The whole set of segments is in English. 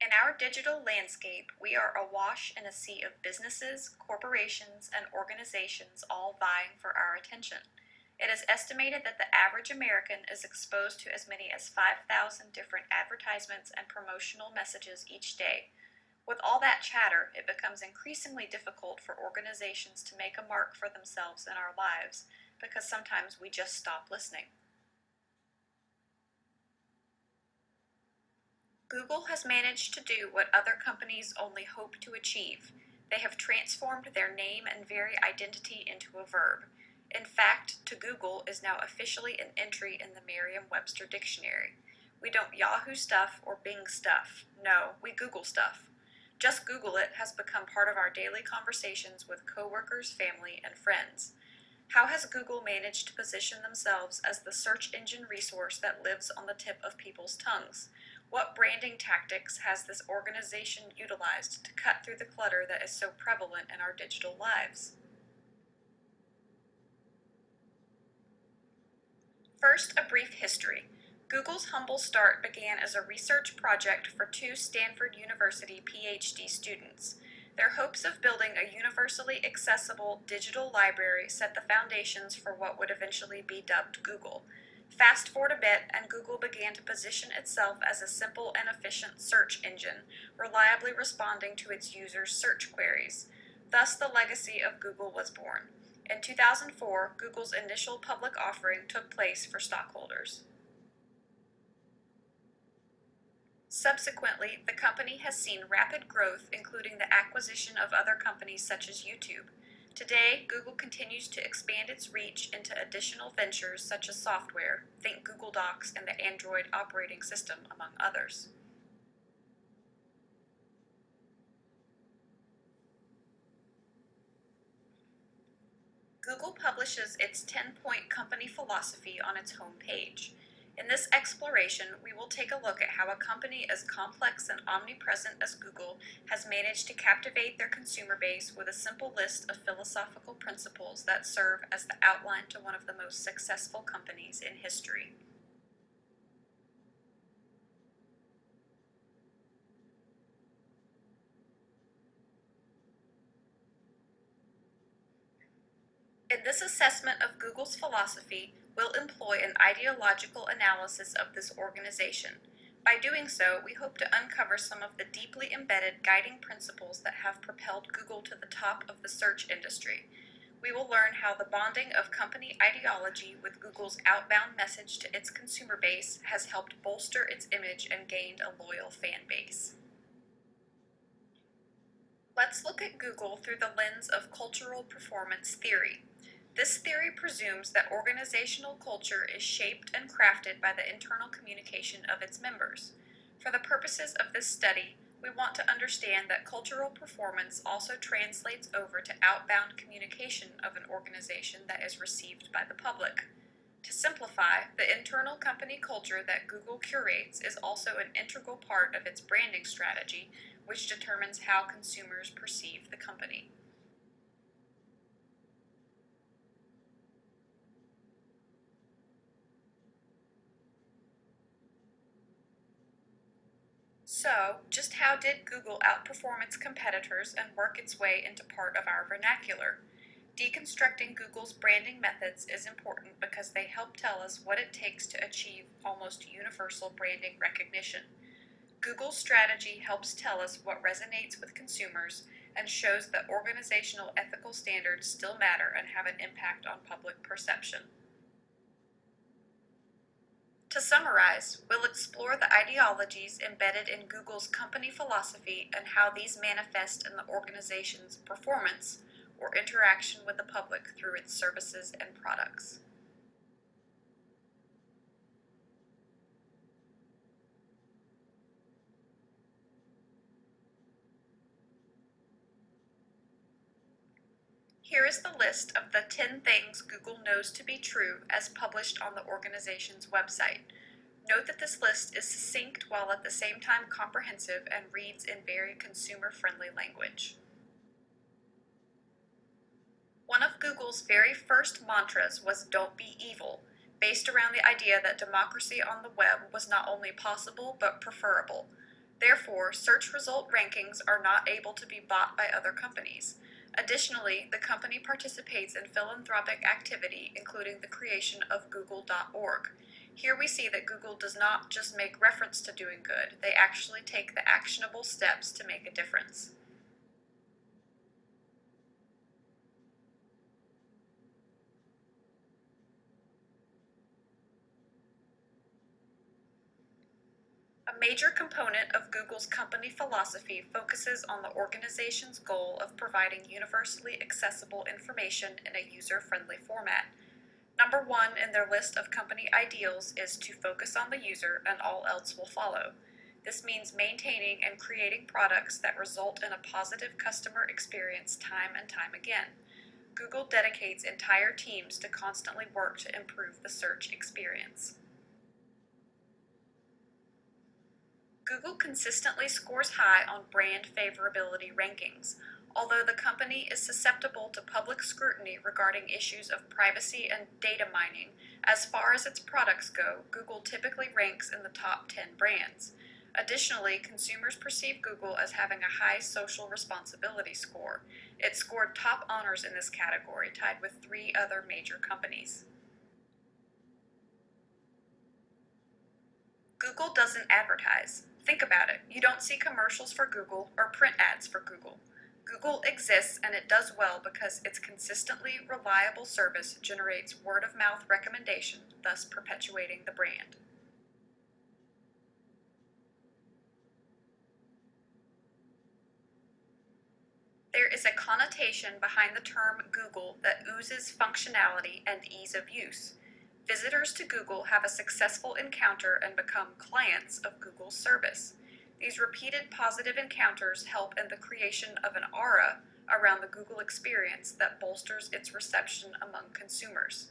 In our digital landscape, we are awash in a sea of businesses, corporations, and organizations all vying for our attention. It is estimated that the average American is exposed to as many as 5,000 different advertisements and promotional messages each day. With all that chatter, it becomes increasingly difficult for organizations to make a mark for themselves in our lives because sometimes we just stop listening. Google has managed to do what other companies only hope to achieve. They have transformed their name and very identity into a verb. In fact, to Google is now officially an entry in the Merriam-Webster dictionary. We don't Yahoo stuff or Bing stuff. No, we Google stuff. Just Google it has become part of our daily conversations with coworkers, family, and friends. How has Google managed to position themselves as the search engine resource that lives on the tip of people's tongues? What branding tactics has this organization utilized to cut through the clutter that is so prevalent in our digital lives? First, a brief history. Google's humble start began as a research project for two Stanford University PhD students. Their hopes of building a universally accessible digital library set the foundations for what would eventually be dubbed Google. Fast forward a bit, and Google began to position itself as a simple and efficient search engine, reliably responding to its users' search queries. Thus, the legacy of Google was born. In 2004, Google's initial public offering took place for stockholders. Subsequently, the company has seen rapid growth, including the acquisition of other companies such as YouTube. Today, Google continues to expand its reach into additional ventures such as software, think Google Docs and the Android operating system, among others. Google publishes its 10-point company philosophy on its homepage. In this exploration, we will take a look at how a company as complex and omnipresent as Google has managed to captivate their consumer base with a simple list of philosophical principles that serve as the outline to one of the most successful companies in history. In this assessment of Google's philosophy, we'll employ an ideological analysis of this organization. By doing so, we hope to uncover some of the deeply embedded guiding principles that have propelled Google to the top of the search industry. We will learn how the bonding of company ideology with Google's outbound message to its consumer base has helped bolster its image and gained a loyal fan base. Let's look at Google through the lens of cultural performance theory. This theory presumes that organizational culture is shaped and crafted by the internal communication of its members. For the purposes of this study, we want to understand that cultural performance also translates over to outbound communication of an organization that is received by the public. To simplify, the internal company culture that Google curates is also an integral part of its branding strategy, which determines how consumers perceive the company. So, just how did Google outperform its competitors and work its way into part of our vernacular? Deconstructing Google's branding methods is important because they help tell us what it takes to achieve almost universal branding recognition. Google's strategy helps tell us what resonates with consumers and shows that organizational ethical standards still matter and have an impact on public perception. To summarize, we'll explore the ideologies embedded in Google's company philosophy and how these manifest in the organization's performance or interaction with the public through its services and products. Here is the list of the 10 things Google knows to be true as published on the organization's website. Note that this list is succinct while at the same time comprehensive and reads in very consumer-friendly language. One of Google's very first mantras was "Don't be evil," based around the idea that democracy on the web was not only possible but preferable. Therefore, search result rankings are not able to be bought by other companies. Additionally, the company participates in philanthropic activity, including the creation of Google.org. Here we see that Google does not just make reference to doing good, they actually take the actionable steps to make a difference. A major component of Google's company philosophy focuses on the organization's goal of providing universally accessible information in a user-friendly format. Number one in their list of company ideals is to focus on the user and all else will follow. This means maintaining and creating products that result in a positive customer experience time and time again. Google dedicates entire teams to constantly work to improve the search experience. Google consistently scores high on brand favorability rankings. Although the company is susceptible to public scrutiny regarding issues of privacy and data mining, as far as its products go, Google typically ranks in the top 10 brands. Additionally, consumers perceive Google as having a high social responsibility score. It scored top honors in this category, tied with 3 other major companies. Google doesn't advertise. Think about it. You don't see commercials for Google or print ads for Google. Google exists and it does well because its consistently reliable service generates word-of-mouth recommendation, thus perpetuating the brand. There is a connotation behind the term Google that oozes functionality and ease of use. Visitors to Google have a successful encounter and become clients of Google's service. These repeated positive encounters help in the creation of an aura around the Google experience that bolsters its reception among consumers.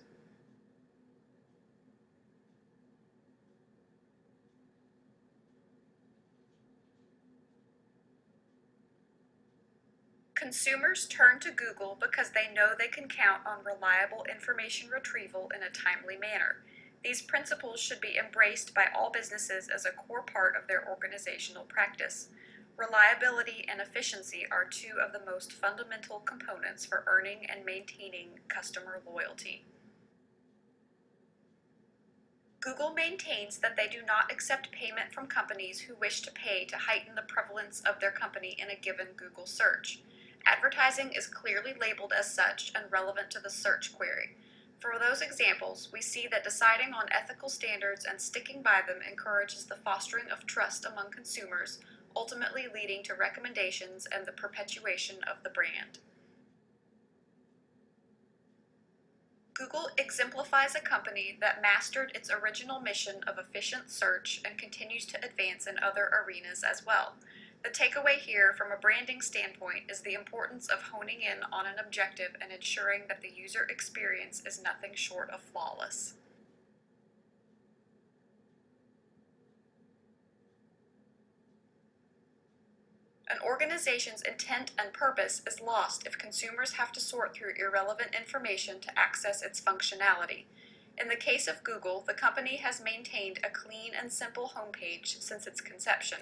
Consumers turn to Google because they know they can count on reliable information retrieval in a timely manner. These principles should be embraced by all businesses as a core part of their organizational practice. Reliability and efficiency are 2 of the most fundamental components for earning and maintaining customer loyalty. Google maintains that they do not accept payment from companies who wish to pay to heighten the prevalence of their company in a given Google search. Advertising is clearly labeled as such and relevant to the search query. For those examples, we see that deciding on ethical standards and sticking by them encourages the fostering of trust among consumers, ultimately leading to recommendations and the perpetuation of the brand. Google exemplifies a company that mastered its original mission of efficient search and continues to advance in other arenas as well. The takeaway here from a branding standpoint is the importance of honing in on an objective and ensuring that the user experience is nothing short of flawless. An organization's intent and purpose is lost if consumers have to sort through irrelevant information to access its functionality. In the case of Google, the company has maintained a clean and simple homepage since its conception.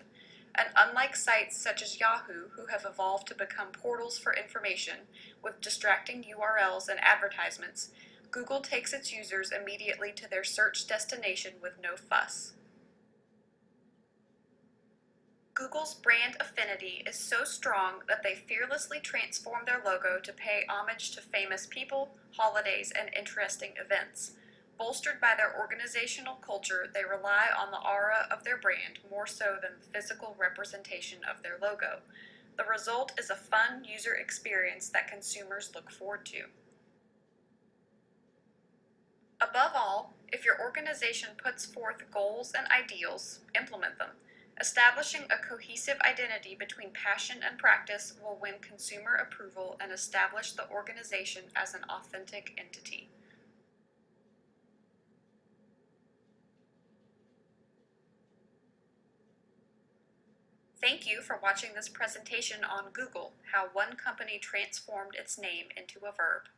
And unlike sites such as Yahoo, who have evolved to become portals for information with distracting URLs and advertisements, Google takes its users immediately to their search destination with no fuss. Google's brand affinity is so strong that they fearlessly transform their logo to pay homage to famous people, holidays, and interesting events. Bolstered by their organizational culture, they rely on the aura of their brand more so than the physical representation of their logo. The result is a fun user experience that consumers look forward to. Above all, if your organization puts forth goals and ideals, implement them. Establishing a cohesive identity between passion and practice will win consumer approval and establish the organization as an authentic entity. Thank you for watching this presentation on Google, how one company transformed its name into a verb.